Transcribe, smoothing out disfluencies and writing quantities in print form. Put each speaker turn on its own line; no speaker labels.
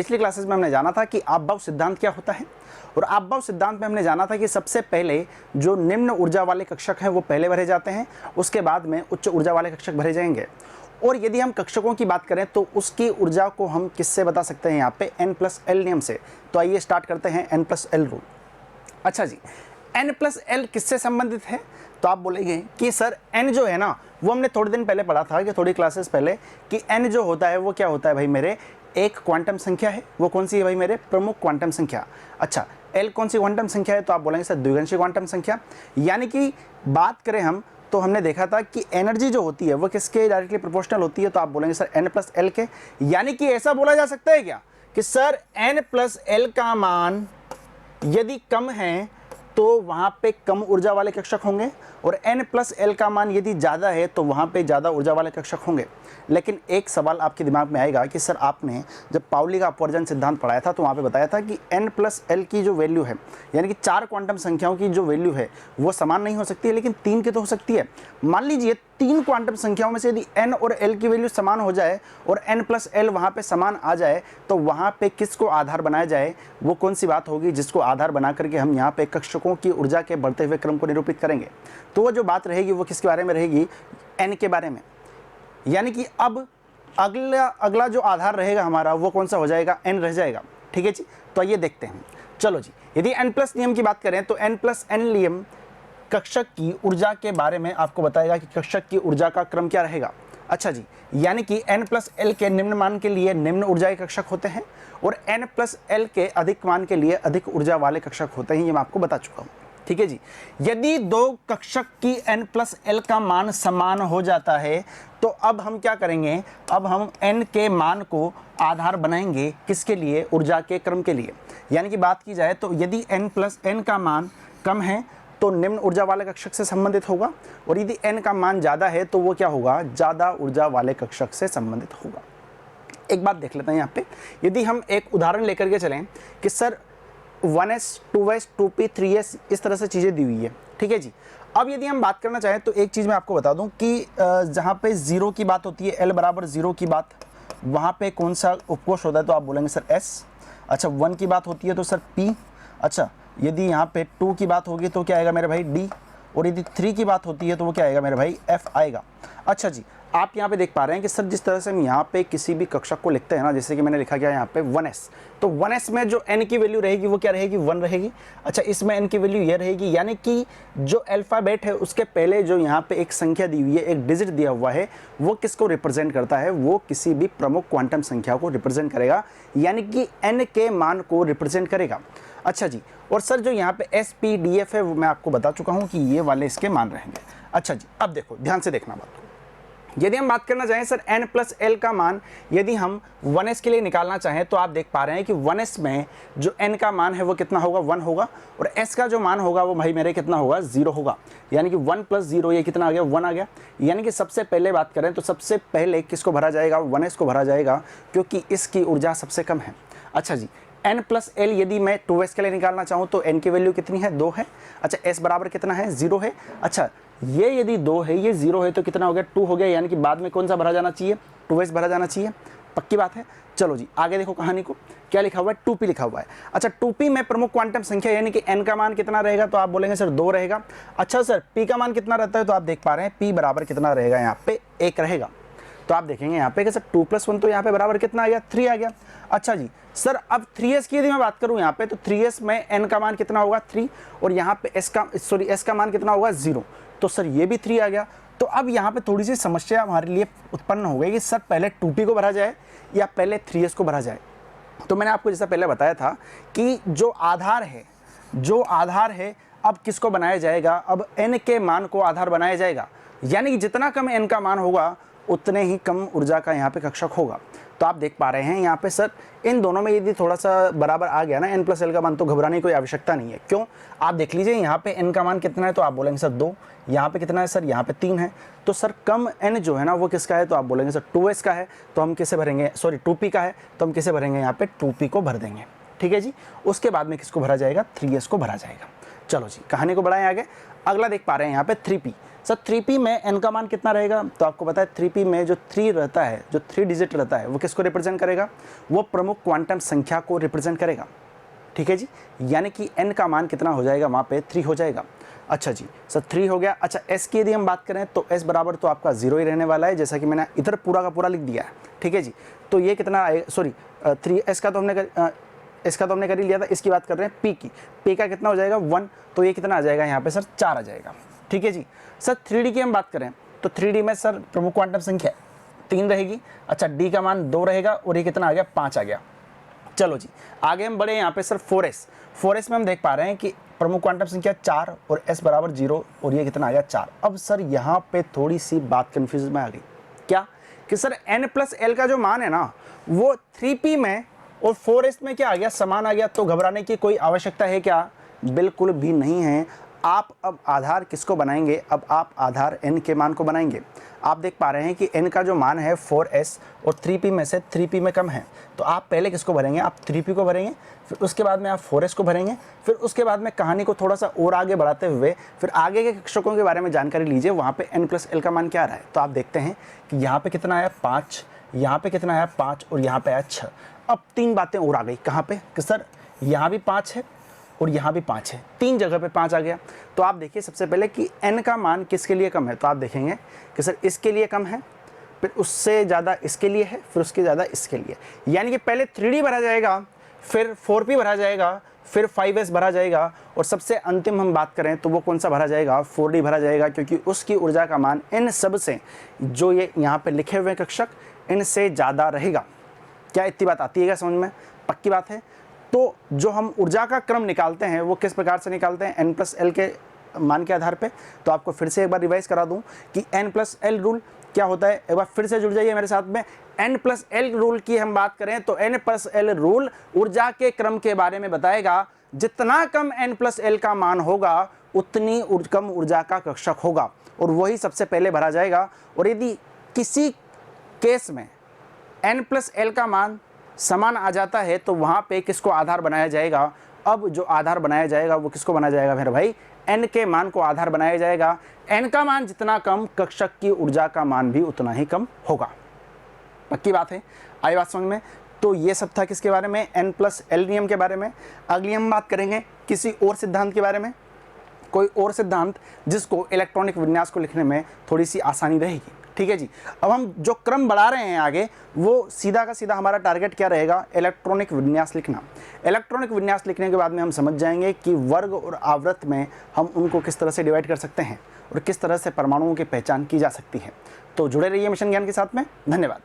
पिछली क्लासेस में हमने जाना था कि आपभाव सिद्धांत क्या होता है, और आपभाव सिद्धांत में हमने जाना था कि सबसे पहले जो निम्न ऊर्जा वाले कक्षक हैं वो पहले भरे जाते हैं, उसके बाद में उच्च ऊर्जा वाले कक्षक भरे जाएंगे। और यदि हम कक्षकों की बात करें तो उसकी ऊर्जा को हम किससे बता सकते हैं, यहाँ पे n+l नियम से। तो आइए स्टार्ट करते हैं n+l रूल। अच्छा जी, n+l किससे संबंधित है? तो आप बोलेंगे कि सर n जो है ना वो हमने थोड़े दिन पहले पढ़ा था कि थोड़ी क्लासेस पहले कि n जो होता है वो क्या होता है भाई मेरे, एक क्वांटम संख्या है। वो कौन सी है भाई मेरे, प्रमुख क्वांटम संख्या। अच्छा, l कौन सी क्वांटम संख्या है? तो आप बोलेंगे सर द्विगंशीय क्वांटम संख्या। यानी कि बात करें हम तो हमने देखा था कि एनर्जी जो होती है वो किसके डायरेक्टली प्रोपोर्शनल होती है, तो आप बोलेंगे सर n+l के। यानी कि ऐसा बोला जा सकता है क्या कि सर n+l का मान यदि कम है तो वहाँ पे कम ऊर्जा वाले कक्षक होंगे, और n+l का मान यदि ज़्यादा है तो वहाँ पे ज़्यादा ऊर्जा वाले कक्षक होंगे। लेकिन एक सवाल आपके दिमाग में आएगा कि सर आपने जब पाउली का अपवर्जन सिद्धांत पढ़ाया था तो वहाँ पे बताया था कि n+l की जो वैल्यू है, यानी कि 4 क्वांटम संख्याओं की जो वैल्यू है वो समान नहीं हो सकती है, लेकिन 3 की तो हो सकती है। मान लीजिए 3 क्वांटम संख्याओं में से यदि n और l की वैल्यू समान हो जाए और n+l वहाँ पे समान आ जाए तो वहाँ पे किसको आधार बनाया जाए, वो कौन सी बात होगी जिसको आधार बना करके हम यहाँ पे कक्षकों की ऊर्जा के बढ़ते हुए क्रम को निरूपित करेंगे। तो वो जो बात रहेगी वो किसके बारे में रहेगी, n के बारे में। यानी कि अब अगला जो आधार रहेगा हमारा वो कौन सा हो जाएगा, n रह जाएगा। ठीक है जी, तो आइए देखते हैं। चलो जी, यदि n+ नियम की बात करें तो n+n नियम कक्षक की ऊर्जा के बारे में आपको बताएगा कि कक्षक की ऊर्जा का क्रम क्या रहेगा। अच्छा जी, यानी कि n+l के निम्न मान के लिए निम्न ऊर्जा के कक्षक होते हैं और n+l के अधिक मान के लिए अधिक ऊर्जा वाले कक्षक होते हैं, ये मैं आपको बता चुका हूँ। ठीक है जी, यदि दो कक्षक की n+l का मान समान हो जाता है तो अब हम क्या करेंगे, अब हम n के मान को आधार बनाएंगे किसके लिए, ऊर्जा के क्रम के लिए। यानी कि बात की जाए तो यदि n+n का मान कम है तो निम्न ऊर्जा वाले कक्षक से संबंधित होगा, और यदि n का मान ज़्यादा है तो वो क्या होगा, ज़्यादा ऊर्जा वाले कक्षक से संबंधित होगा। एक बात देख लेते हैं यहाँ पे, यदि हम एक उदाहरण लेकर के चलें कि sir 1s 2s 2p 3s इस तरह से चीज़ें दी हुई है। ठीक है जी, अब यदि हम बात करना चाहें तो एक चीज़ मैं आपको बता दूं कि जहाँ पे 0 की बात होती है, l बराबर 0 की बात, वहाँ पे कौन सा उपकोष होता है, तो आप बोलेंगे सर s। अच्छा, 1 की बात होती है तो सर p। अच्छा, यदि यहाँ पे 2 की बात होगी तो क्या आएगा मेरे भाई d, और यदि 3 की बात होती है तो वो क्या आएगा मेरे भाई f आएगा। अच्छा जी, आप यहाँ पे देख पा रहे हैं कि सर जिस तरह से हम यहाँ पे किसी भी कक्षक को लिखते हैं ना, जैसे कि मैंने लिखा गया यहाँ पे 1s, तो 1s में जो n की वैल्यू रहेगी वो क्या रहेगी, 1 रहेगी। अच्छा, इसमें n की वैल्यू ये रहेगी, यानी कि जो अल्फ़ाबेट है उसके पहले जो यहाँ पे एक संख्या दी हुई है, एक डिजिट दिया हुआ है, वो किसको रिप्रेजेंट करता है, वो किसी भी प्रमुख क्वांटम संख्या को रिप्रेजेंट करेगा, यानी कि n के मान को रिप्रेजेंट करेगा। अच्छा जी, और सर जो यहाँ पे s p d f है वो मैं आपको बता चुका हूँ कि ये वाले इसके मान रहेंगे। अच्छा जी, अब देखो ध्यान से देखना बात को, यदि हम बात करना चाहें सर n+l का मान यदि हम 1s के लिए निकालना चाहें तो आप देख पा रहे हैं कि 1s में जो n का मान है वो कितना होगा, 1 होगा, और s का जो मान होगा वो भाई मेरे कितना होगा, 0 होगा। यानी कि 1 + 0 ये कितना आ गया, 1 आ गया। यानी कि सबसे पहले बात करें तो सबसे पहले किसको भरा जाएगा, 1s को भरा जाएगा, क्योंकि इसकी ऊर्जा सबसे कम है। अच्छा जी, n+l यदि मैं 2s के लिए निकालना चाहूँ तो n की वैल्यू कितनी है, 2 है। अच्छा, s बराबर कितना है, 0 है। अच्छा, ये यदि 2 है, ये 0 है तो कितना हो गया, 2 हो गया। यानी कि बाद में कौन सा भरा जाना चाहिए, 2s भरा जाना चाहिए, पक्की बात है। चलो जी, आगे देखो कहानी को, क्या लिखा हुआ है, 2p लिखा हुआ है। अच्छा, 2p में प्रमुख क्वांटम संख्या यानी कि n का मान कितना रहेगा, तो आप बोलेंगे सर 2 रहेगा। अच्छा सर, p का मान कितना रहता है, तो आप देख पा रहे हैं p बराबर कितना रहेगा, यहाँ पे 1 रहेगा। तो आप देखेंगे यहाँ पे कि सर 2 + 1 तो यहाँ पे बराबर कितना आ गया, 3 आ गया। अच्छा जी, सर अब 3s की यदि मैं बात करूँ यहाँ पे तो 3s में n का मान कितना होगा, 3, और यहाँ पे s का मान कितना होगा, 0, तो सर ये भी 3 आ गया। तो अब यहाँ पे थोड़ी सी समस्या हमारे लिए उत्पन्न हो गई कि सर पहले 2p को भरा जाए या पहले 3s को भरा जाए। तो मैंने आपको जैसा पहले बताया था कि जो आधार है अब किसको बनाया जाएगा, अब n के मान को आधार बनाया जाएगा, यानी कि जितना कम n का मान होगा उतने ही कम ऊर्जा का यहाँ पे कक्षक होगा। तो आप देख पा रहे हैं यहाँ पे सर इन दोनों में यदि थोड़ा सा बराबर आ गया ना n+l का मान, तो घबराने की कोई आवश्यकता नहीं है। क्यों, आप देख लीजिए यहाँ पे n का मान कितना है, तो आप बोलेंगे सर 2, यहाँ पे कितना है सर, यहाँ पे 3 है, तो सर कम n जो है ना वो किसका है, तो आप बोलेंगे सर 2s का है, तो हम किसे भरेंगे, सॉरी 2p का है, तो हम किसे भरेंगे, यहाँ पे 2p को भर देंगे। ठीक है जी, उसके बाद में किसको भरा जाएगा, 3s को भरा जाएगा। चलो जी, कहानी को बढ़ाएं आगे, अगला देख पा रहे हैं यहाँ पे 3p। सर 3p में n का मान कितना रहेगा, तो आपको पता है 3p में जो 3 रहता है, जो 3 डिजिट रहता है, वो किसको रिप्रेजेंट करेगा, वो प्रमुख क्वांटम संख्या को रिप्रेजेंट करेगा। ठीक है जी, यानी कि n का मान कितना हो जाएगा, वहाँ पे 3 हो जाएगा। अच्छा जी सर 3 हो गया। अच्छा s की यदि हम बात करें तो s बराबर तो आपका 0 ही रहने वाला है, जैसा कि मैंने इधर पूरा का पूरा लिख दिया है। ठीक है जी, तो ये कितना आएगा, सॉरी 3s का तो हमने कर ही लिया था, इसकी बात कर रहे हैं p की। p का कितना हो जाएगा 1, तो ये कितना आ जाएगा यहाँ पे सर 4 आ जाएगा। ठीक है जी। सर 3d की हम बात करें तो 3d में सर प्रमुख क्वांटम संख्या 3 रहेगी। अच्छा d का मान 2 रहेगा और ये कितना आ गया 5 आ गया। चलो जी आगे हम बढ़े यहाँ पे सर 4s में हम देख पा रहे हैं कि प्रमुख क्वांटम संख्या 4 और s बराबर 0 और ये कितना आ गया 4। अब सर यहाँ पे थोड़ी सी बात कंफ्यूज में आ गई, क्या कि सर n प्लस l का जो मान है ना वो 3p में और 4s में क्या आ गया, समान आ गया। तो घबराने की कोई आवश्यकता है क्या, बिल्कुल भी नहीं है। आप अब आधार किसको बनाएंगे, अब आप आधार n के मान को बनाएंगे। आप देख पा रहे हैं कि n का जो मान है 4s और 3p में से 3p में कम है, तो आप पहले किसको भरेंगे, आप 3p को भरेंगे, फिर उसके बाद में आप 4s को भरेंगे, फिर उसके बाद में कहानी को थोड़ा सा और आगे बढ़ाते हुए फिर आगे के कक्षकों के बारे में जानकारी लीजिए, वहाँ पे n प्लस l का मान क्या आ रहा है। तो आप देखते हैं कि यहाँ पे कितना आया 5, यहाँ पे कितना आया 5 और यहाँ पे आया 6। अब 3 बातें और आ गई, कहाँ पे कि सर यहाँ भी 5 है और यहाँ भी 5 है, 3 जगह पे 5 आ गया। तो आप देखिए सबसे पहले कि n का मान किसके लिए कम है, तो आप देखेंगे कि सर इसके लिए कम है, फिर उससे ज़्यादा इसके लिए है, फिर उसके ज़्यादा इसके लिए। यानी कि पहले 3d भरा जाएगा, फिर 4p भरा जाएगा, फिर 5s भरा जाएगा और सबसे अंतिम हम बात करें तो वो कौन सा भरा जाएगा, 4d भरा जाएगा, क्योंकि उसकी ऊर्जा का मान इन सब से, जो ये यहाँ पे लिखे हुए कक्षक, इनसे ज़्यादा रहेगा। क्या इतनी बात आती है क्या समझ में, पक्की बात है। तो जो हम ऊर्जा का क्रम निकालते हैं वो किस प्रकार से निकालते हैं, n प्लस एल के मान के आधार पे। तो आपको फिर से एक बार रिवाइज करा दूं कि n प्लस एल रूल क्या होता है, एक बार फिर से जुड़ जाइए मेरे साथ में। n प्लस एल रूल की हम बात करें तो n प्लस एल रूल ऊर्जा के क्रम के बारे में बताएगा। जितना कम n प्लस एल का मान होगा उतनी कम ऊर्जा का कक्षक होगा और वही सबसे पहले भरा जाएगा। और यदि किसी केस में n प्लस एल का मान समान आ जाता है तो वहाँ पे किसको आधार बनाया जाएगा। अब जो आधार बनाया जाएगा वो किसको बनाया जाएगा मेरे भाई, n के मान को आधार बनाया जाएगा। n का मान जितना कम कक्षक की ऊर्जा का मान भी उतना ही कम होगा। पक्की बात है, आई बात समझ में। तो ये सब था किसके बारे में, n प्लस एल नियम के बारे में। अगली हम बात करेंगे किसी और सिद्धांत के बारे में, कोई और सिद्धांत जिसको इलेक्ट्रॉनिक विन्यास को लिखने में थोड़ी सी आसानी रहेगी। ठीक है जी। अब हम जो क्रम बढ़ा रहे हैं आगे वो सीधा का सीधा हमारा टारगेट क्या रहेगा, इलेक्ट्रॉनिक विन्यास लिखना। इलेक्ट्रॉनिक विन्यास लिखने के बाद में हम समझ जाएंगे कि वर्ग और आवृत्त में हम उनको किस तरह से डिवाइड कर सकते हैं और किस तरह से परमाणुओं की पहचान की जा सकती है। तो जुड़े रहिए मिशन ज्ञान के साथ में। धन्यवाद।